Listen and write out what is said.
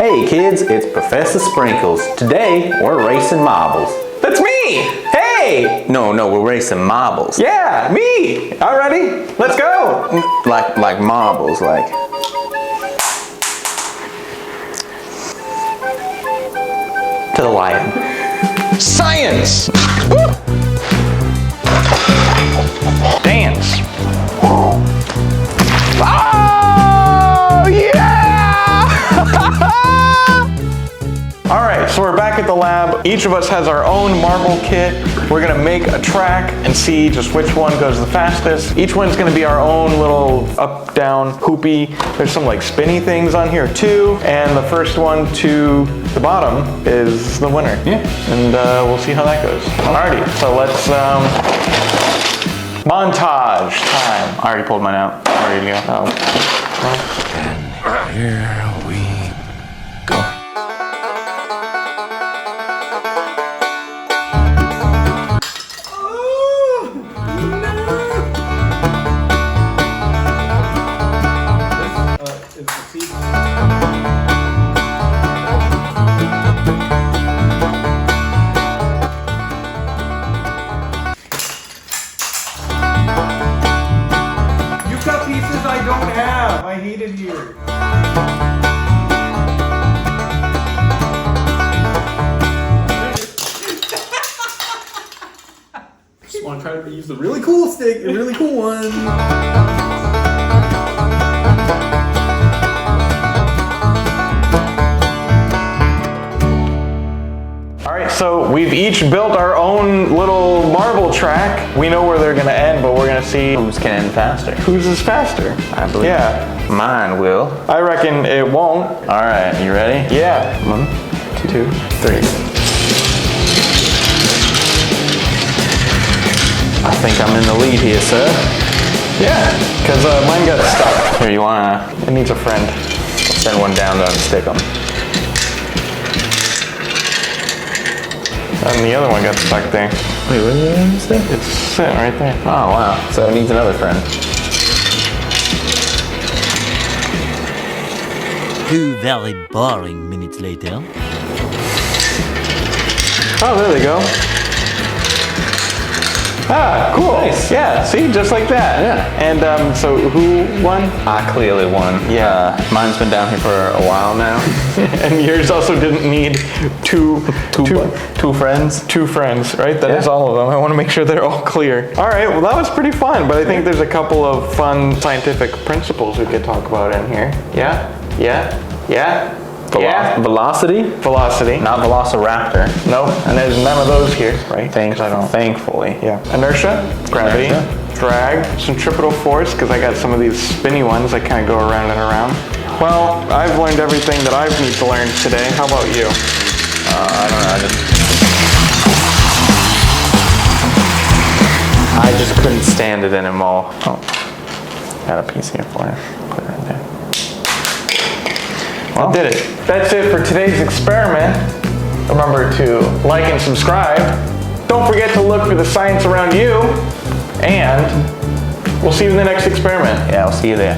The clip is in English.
Hey kids, it's Professor Sprinkles. Today, we're racing marbles. That's me! Hey! No, we're racing marbles. Yeah, me! Alrighty, let's go! Like marbles, like. To the lion. Science! Dance. Oh, yeah! Alright, so we're back at the lab. Each of us has our own marble kit. We're gonna make a track and see just which one goes the fastest. Each one's gonna be our own little up, down, hoopy. There's some like spinny things on here too. And the first one to the bottom is the winner. Yeah. And we'll see how that goes. Alrighty, so let's montage time. I already pulled mine out. Ready to go. Oh. And here we go. You've got pieces I don't have. I hate it here. Just want to try to use the really cool stick, the really cool one. Alright, so we've each built our own little marble track. We know where they're gonna end, but we're gonna see Who's can end faster? whose is faster. I believe. Yeah, Mine will. I reckon it won't. Alright, you ready? Yeah. 1, 2, 3. I think I'm in the lead here, sir. Yeah, because mine got stuck. Here, you wanna It needs a friend. send one down to unstick them? And the other one got stuck there. Wait, where did I unstick? It's sitting right there. Oh, wow. So it needs another friend. 2 very boring minutes later. Oh, there they go. Ah, cool. Nice. Yeah, see, just like that. Yeah. And so who won? I clearly won. Yeah. Mine's been down here for a while now. And yours also didn't need two friends. Two friends, right? That is Yeah. all of them. I want to make sure they're all clear. All right, well that was pretty fun, but I think there's a couple of fun scientific principles we could talk about in here. Yeah? Velocity? Velocity. Not velociraptor. Nope, and there's none of those here, right? 'Cause I don't. Thankfully. Yeah. Inertia, gravity, Inertia. drag, centripetal force, because I got some of these spinny ones that kind of go around and around. Well, I've learned everything that I need to learn today. How about you? I don't know. I just couldn't stand it anymore. Oh, got a piece here for you. Put it right there. Well, did it. That's it for today's experiment. Remember to like and subscribe. Don't forget to look for the science around you. And we'll see you in the next experiment. Yeah, I'll see you there.